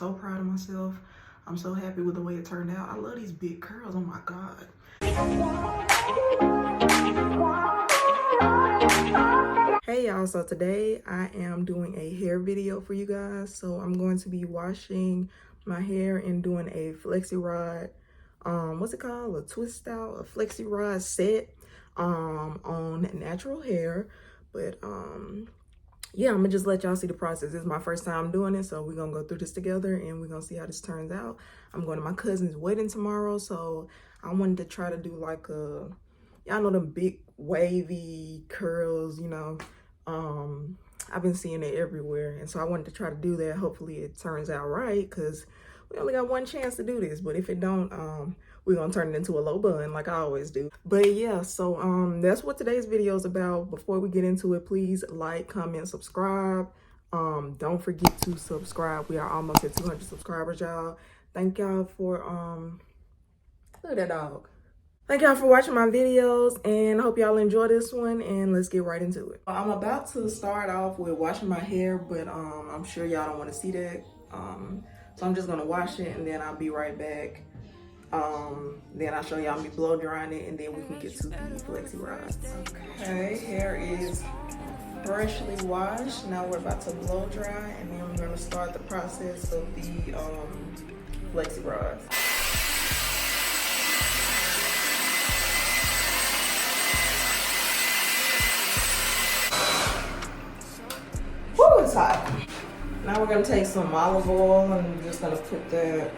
so proud of myself. I'm so happy with the way it turned out. I love these big curls, oh my God. Hey y'all, so today I am doing a hair video for you guys. So I'm going to be washing my hair and doing a flexi rod, what's it called? A twist out, a flexi rod set on natural hair. But yeah, I'm gonna just let y'all see the process. This is my first time doing it, so we're gonna go through this together and we're gonna see how this turns out. I'm going to my cousin's wedding tomorrow, so I wanted to try to do like a, y'all know them big wavy curls, you know. I've been seeing it everywhere, and so I wanted to try to do that. Hopefully it turns out right, because we only got one chance to do this. But if it don't, we're gonna turn it into a low bun like I always do. But yeah, so that's what today's video is about. Before we get into it, please like, comment, subscribe. Don't forget to subscribe. We are almost at 200 subscribers, y'all. Thank y'all for look at that dog. Thank y'all for watching my videos, and I hope y'all enjoy this one, and let's get right into it. I'm about to start off with washing my hair, but I'm sure y'all don't want to see that. So I'm just gonna wash it and then I'll be right back. Then I'll show y'all me blow drying it, and then we can get to the flexi rods. Okay, hair is freshly washed. Now we're about to blow dry, and then we're gonna start the process of the flexi rods. Woo, it's hot. Now we're gonna take some olive oil and I'm just gonna put that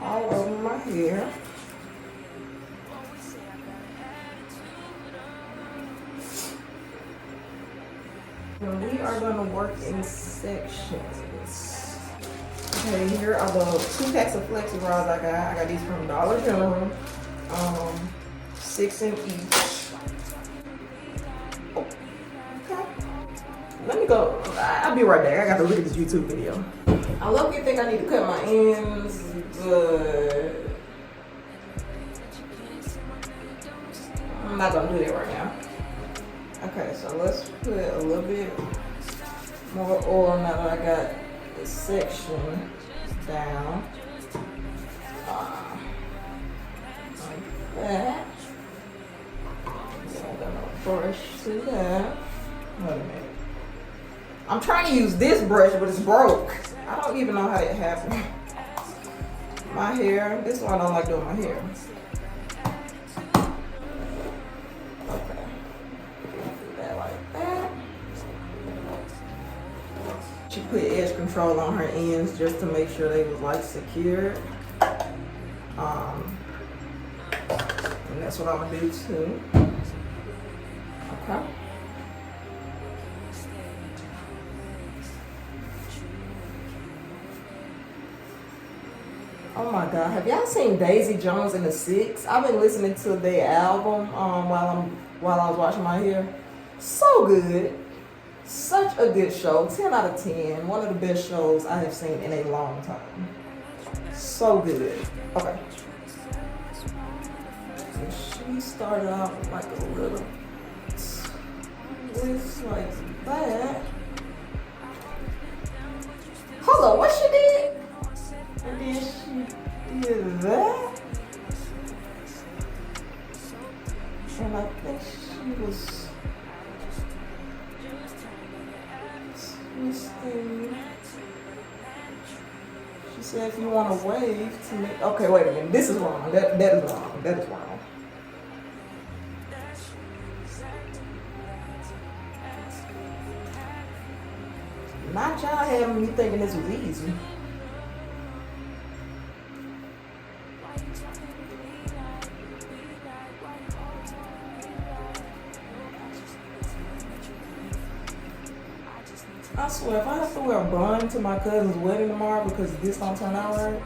all over my hair. And we are gonna work in sections. Okay, here are the 2 packs of flexi rods I got. I got these from Dollar General. 6 in each. Oh, okay. Let me go. I'll be right back. I got to look at this YouTube video. I low-key think I need to cut my ends, but I'm not gonna do that right now. Okay, so let's put a little bit more oil now that I got this section down. Like that. Then I'm gonna brush to that. Wait a minute. I'm trying to use this brush, but it's broke. I don't even know how that happened. My hair, this is why I don't like doing my hair. Okay. Do that like that. She put edge control on her ends just to make sure they was like secured. And that's what I'm gonna do too. Okay. Oh my God, have y'all seen Daisy Jones and the Six? I've been listening to their album while I was washing my hair. So good. Such a good show. 10 out of 10. One of the best shows I have seen in a long time. So good. Okay. So she started out with like a little twist like that. Hold on, what she did? And then she did that. And I think she was twisting. She said if you want to wave to me. Okay, wait a minute. This is wrong. That is wrong. That is wrong. Not y'all having me thinking this was easy. I swear, if I have to wear a bun to my cousin's wedding tomorrow because this don't turn out right,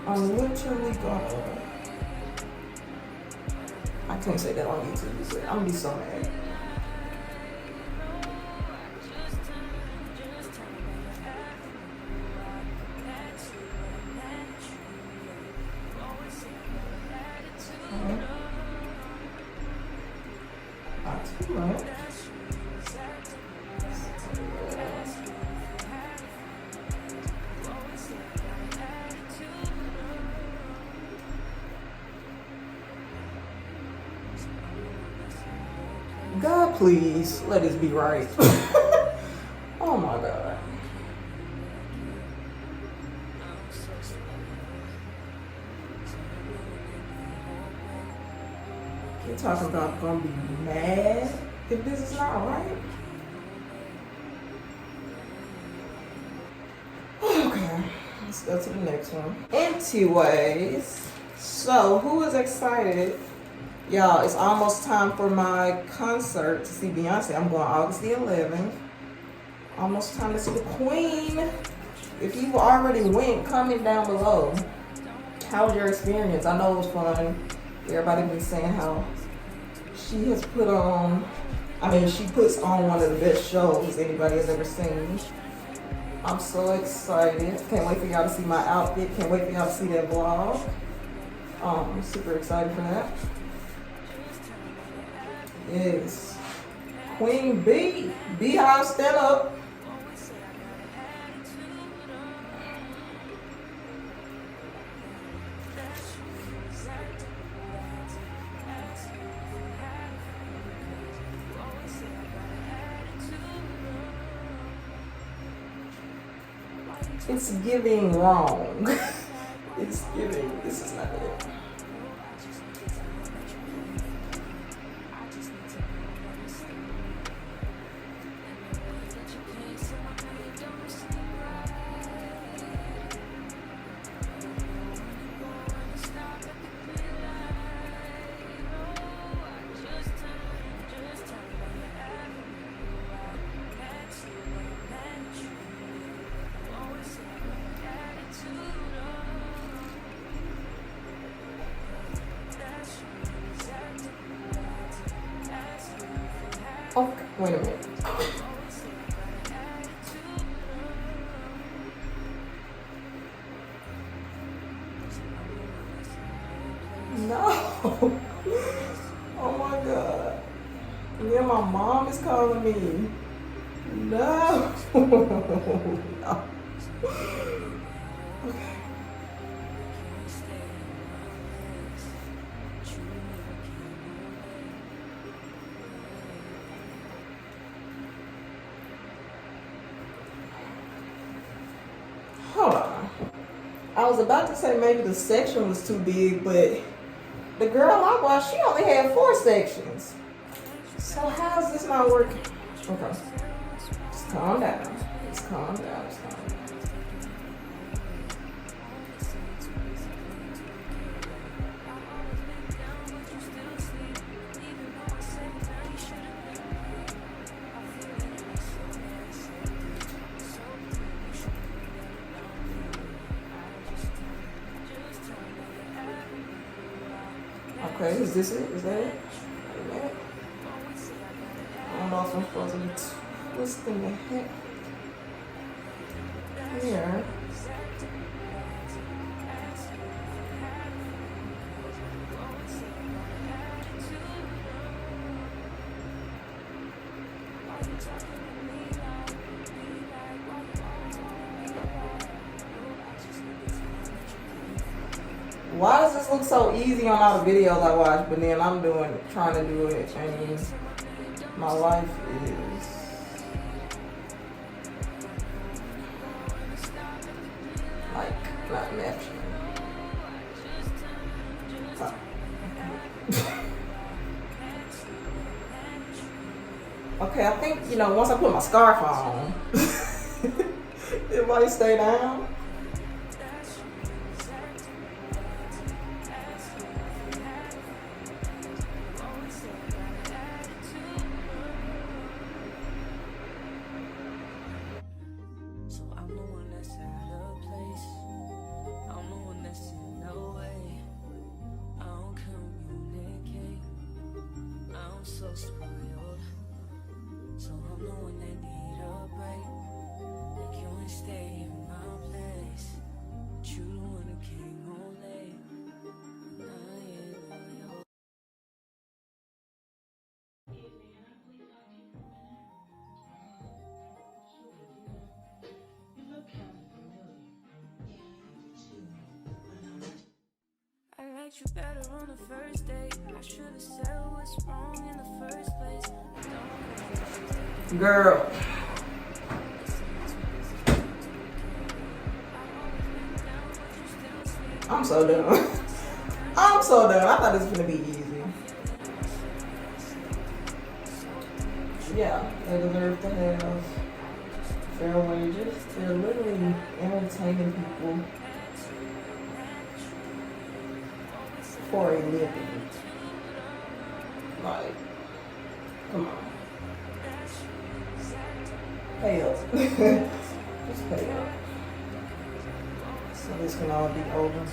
I'm literally gonna... I can't say that on YouTube, but I'm gonna be so mad. Not too much. please, let this be right. Oh my God. You're talking about gonna be mad if this is not right? Okay, let's go to the next one. Anyways, so who is excited? Y'all, it's almost time for my concert to see Beyonce. I'm going August the 11th. Almost time to see the Queen. If you already went, comment down below. How was your experience? I know it was fun. Everybody been saying how she has put on, she puts on one of the best shows anybody has ever seen. I'm so excited. Can't wait for y'all to see my outfit. Can't wait for y'all to see that vlog. I'm super excited for that. Yes. Queen B. Beehive, stand up. It's giving wrong. It's giving, this is not it. Okay, wait a minute. No. Oh my God. Yeah, my mom is calling me. No. No. Hold on. I was about to say maybe the section was too big, but the girl I watched, she only had 4 sections. So how is this not working? Okay. Just calm down. Just calm down. Just calm down. Okay, is this it? Is that it? Wait a minute. I don't know if I'm supposed to be twisting the heck here. Why does this look so easy on all the videos I watch, but then I'm trying to do it, and my life is like not matching. Okay, I think, once I put my scarf on, it might stay down. liked you better on the first date. I should have said what's wrong in the first place. Girl. I'm so done. I'm so done. I thought this was gonna be easy. Yeah, they deserve to have fair wages. They're literally entertaining people for a living. Like, come on. Pay up. Just pay up. So this can all be over.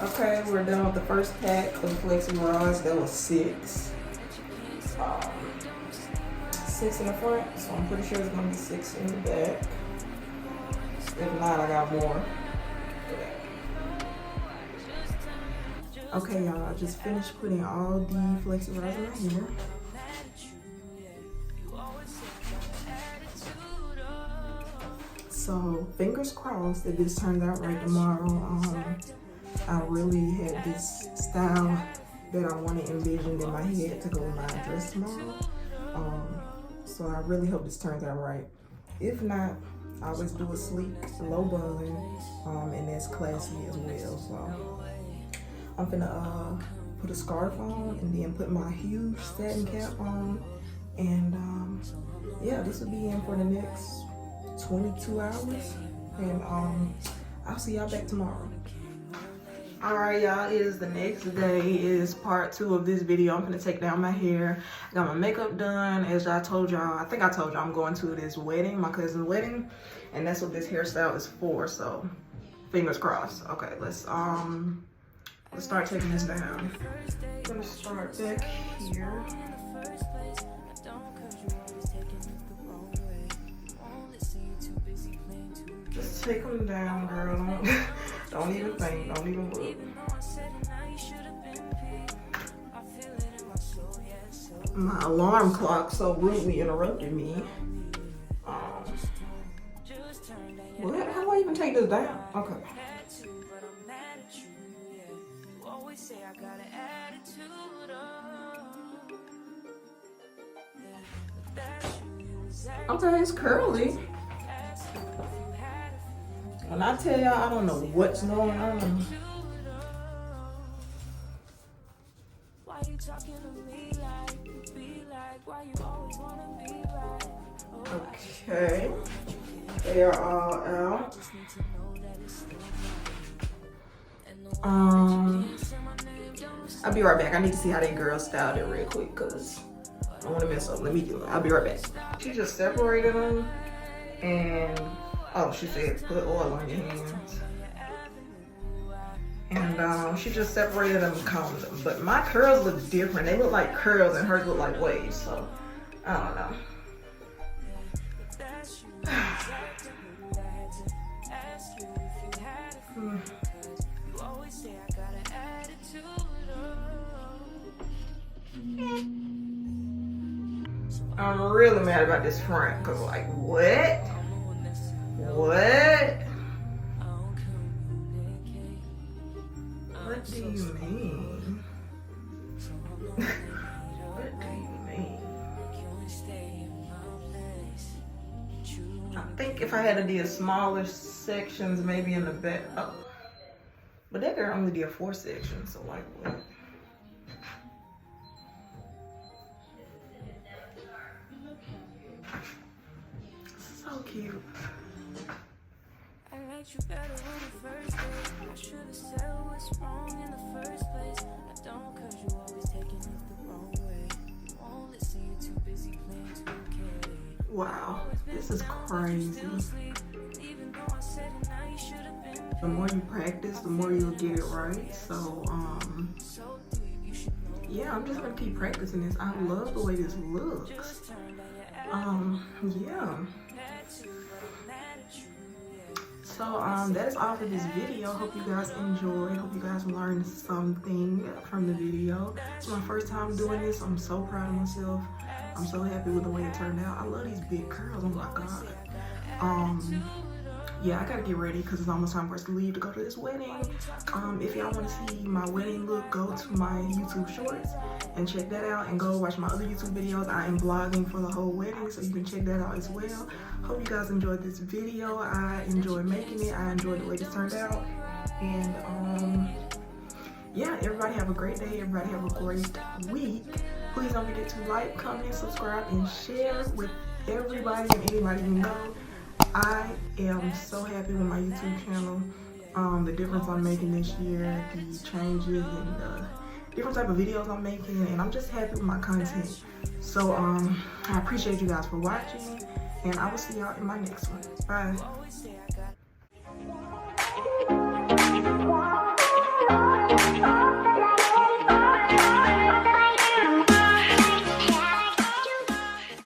Okay, we're done with the first pack of FLEXI rods. That was 6. 6 in the front, so I'm pretty sure it's gonna be 6 in the back. If not, I got more. Okay, y'all, I just finished putting all the FLEXI rods in my hair. So fingers crossed that this turns out right tomorrow. I really had this style that I want to envision in my head to go with my dress tomorrow. So I really hope this turns out right. If not, I always do a sleek, low bun, and that's classy as well. So I'm finna put a scarf on and then put my huge satin cap on. And yeah, this will be in for the next 22 hours. And I'll see y'all back tomorrow. All right, y'all, it is the next day. It is part 2 of this video. I'm gonna take down my hair. I got my makeup done. As I told y'all, I think I told y'all I'm going to this wedding, my cousin's wedding, and that's what this hairstyle is for. So fingers crossed. Okay, let's start taking this down. I'm gonna start back here. Just take them down, girl. Don't even think, don't even look. My alarm clock so rudely interrupted me. What? How do I even take this down? Okay. Okay, it's curly. When I tell y'all, I don't know what's going on. Okay, they are all out. I'll be right back. I need to see how that girl styled it real quick because I don't want to mess up. Let me do it. I'll be right back. She just separated them and she said put oil on your hands. And she just separated them and combed them. But my curls look different. They look like curls and hers look like waves. So I don't know. I'm really mad about this front because like what? What? What do you mean? What do you mean? I think if I had to do smaller sections, maybe in the back. Oh. But that girl only did 4 sections, so like what? So cute. I liked you better on the first day. I should have said what's wrong in the first place. I don't, cause you always taking it the wrong way. You won't listen, you're too busy playing 2K. Wow, this is crazy. The more you practice, the more you'll get it right. So, yeah, I'm just gonna keep practicing this. I love the way this looks. Yeah. So that is all for this video. Hope you guys enjoyed. Hope you guys learned something from the video. It's my first time doing this. I'm so proud of myself. I'm so happy with the way it turned out. I love these big curls. Oh my god. Yeah, I gotta get ready because it's almost time for us to leave to go to this wedding. If y'all want to see my wedding look, go to my YouTube shorts and check that out, and go watch my other YouTube videos. I am vlogging for the whole wedding, so you can check that out as well. Hope you guys enjoyed this video. I enjoyed making it. I enjoyed the way this turned out. And yeah, everybody have a great day. Everybody have a great week. Please don't forget to like, comment, subscribe, and share with everybody and anybody you know. I am so happy with my YouTube channel, the difference I'm making this year, the changes and the different type of videos I'm making, and I'm just happy with my content. So I appreciate you guys for watching, and I will see y'all in my next one. Bye.